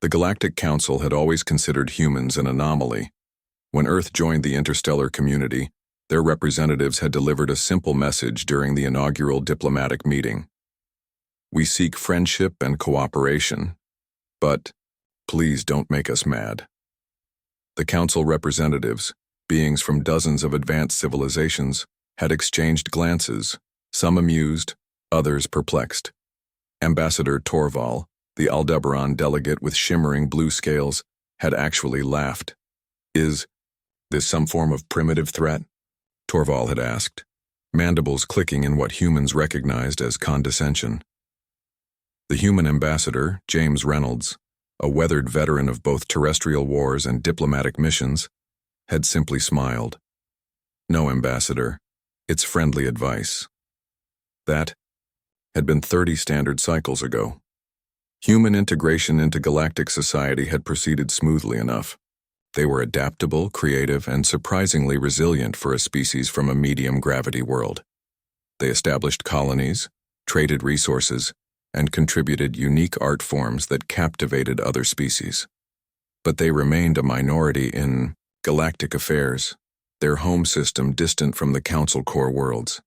The Galactic Council had always considered humans an anomaly. When Earth joined the interstellar community, their representatives had delivered a simple message during the inaugural diplomatic meeting. We seek friendship and cooperation, but please don't make us mad. The Council representatives, beings from dozens of advanced civilizations, had exchanged glances, some amused, others perplexed. Ambassador Torval, the Aldebaran delegate with shimmering blue scales, had actually laughed. Is this some form of primitive threat? Torval had asked, mandibles clicking in what humans recognized as condescension. The human ambassador, James Reynolds, a weathered veteran of both terrestrial wars and diplomatic missions, had simply smiled. No, Ambassador, it's friendly advice. That had been 30 standard cycles ago. Human integration into galactic society had proceeded smoothly enough. They were adaptable, creative, and surprisingly resilient for a species from a medium-gravity world. They established colonies, traded resources, and contributed unique art forms that captivated other species. But they remained a minority in galactic affairs, their home system distant from the Council core worlds.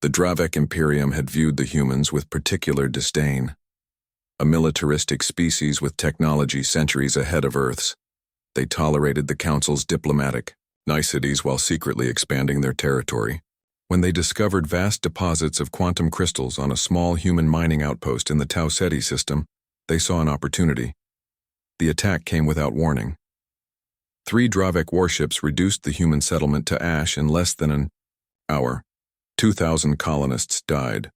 The Dravek Imperium had viewed the humans with particular disdain. A militaristic species with technology centuries ahead of Earth's, they tolerated the Council's diplomatic niceties while secretly expanding their territory. When they discovered vast deposits of quantum crystals on a small human mining outpost in the Tau Ceti system, they saw an opportunity. The attack came without warning. 3 Dravek warships reduced the human settlement to ash in less than an hour. 2,000 colonists died.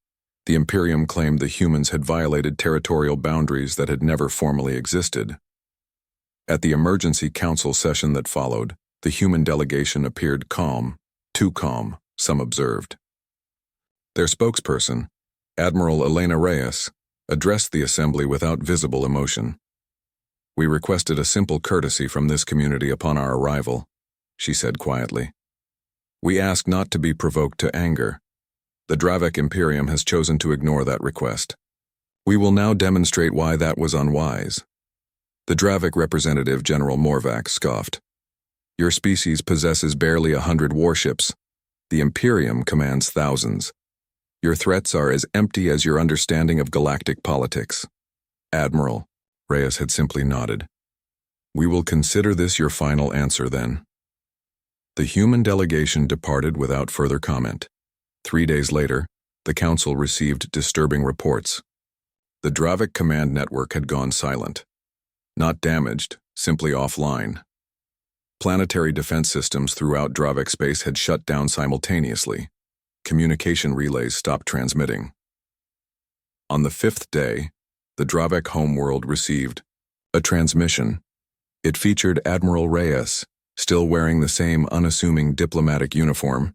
The Imperium claimed the humans had violated territorial boundaries that had never formally existed. At the emergency council session that followed, the human delegation appeared calm, too calm, some observed. Their spokesperson, Admiral Elena Reyes, addressed the assembly without visible emotion. We requested a simple courtesy from this community upon our arrival, she said quietly. We ask not to be provoked to anger. The Dravek Imperium has chosen to ignore that request. We will now demonstrate why that was unwise. The Dravek representative, General Morvac, scoffed. Your species possesses barely 100 warships. The Imperium commands thousands. Your threats are as empty as your understanding of galactic politics. Admiral, Reyes had simply nodded. We will consider this your final answer then. The human delegation departed without further comment. 3 days later, the Council received disturbing reports. The Dravek command network had gone silent. Not damaged, simply offline. Planetary defense systems throughout Dravek space had shut down simultaneously. Communication relays stopped transmitting. On the 5th day, the Dravek homeworld received a transmission. It featured Admiral Reyes, still wearing the same unassuming diplomatic uniform.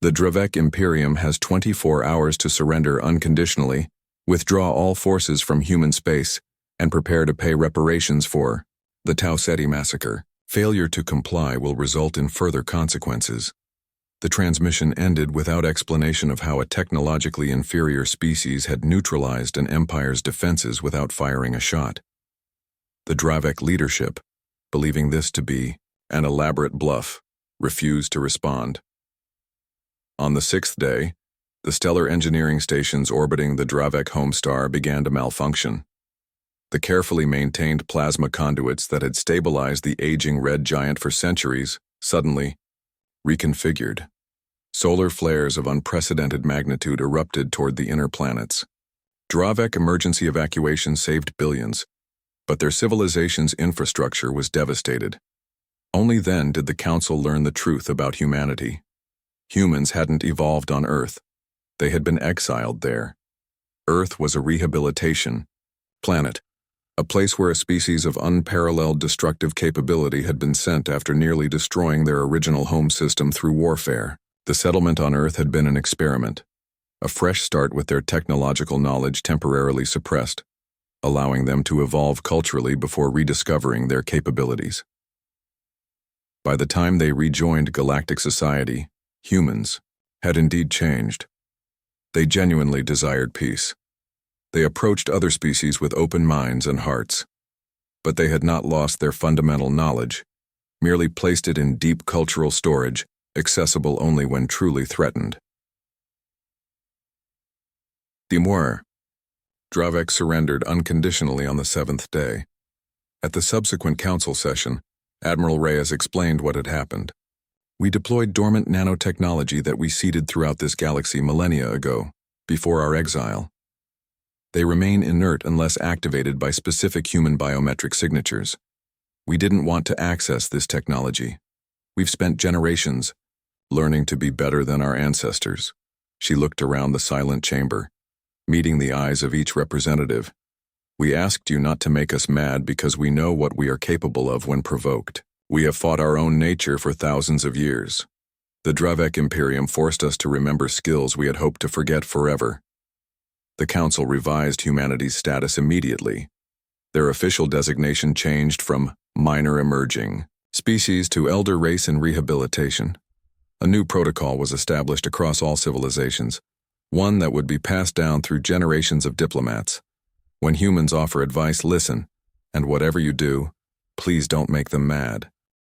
The Dravek Imperium has 24 hours to surrender unconditionally, withdraw all forces from human space, and prepare to pay reparations for the Tau Ceti massacre. Failure to comply will result in further consequences. The transmission ended without explanation of how a technologically inferior species had neutralized an empire's defenses without firing a shot. The Dravek leadership, believing this to be an elaborate bluff, refused to respond. On the 6th day, the stellar engineering stations orbiting the Dravek homestar began to malfunction. The carefully maintained plasma conduits that had stabilized the aging red giant for centuries suddenly reconfigured. Solar flares of unprecedented magnitude erupted toward the inner planets. Dravek emergency evacuation saved billions, but their civilization's infrastructure was devastated. Only then did the Council learn the truth about humanity. Humans hadn't evolved on Earth. They had been exiled there. Earth was a rehabilitation planet, a place where a species of unparalleled destructive capability had been sent after nearly destroying their original home system through warfare. The settlement on Earth had been an experiment, a fresh start with their technological knowledge temporarily suppressed, allowing them to evolve culturally before rediscovering their capabilities. By the time they rejoined galactic society, humans had indeed changed. They genuinely desired peace. They approached other species with open minds and hearts, but they had not lost their fundamental knowledge, merely placed it in deep cultural storage, accessible only when truly threatened. Dimur. Dravek surrendered unconditionally on the 7th day. At the subsequent council session, Admiral Reyes explained what had happened. We deployed dormant nanotechnology that we seeded throughout this galaxy millennia ago, before our exile. They remain inert unless activated by specific human biometric signatures. We didn't want to access this technology. We've spent generations learning to be better than our ancestors. She looked around the silent chamber, meeting the eyes of each representative. We asked you not to make us mad because we know what we are capable of when provoked. We have fought our own nature for thousands of years. The Dravek Imperium forced us to remember skills we had hoped to forget forever. The Council revised humanity's status immediately. Their official designation changed from minor emerging species to elder race in rehabilitation. A new protocol was established across all civilizations, one that would be passed down through generations of diplomats. When humans offer advice, listen, and whatever you do, please don't make them mad.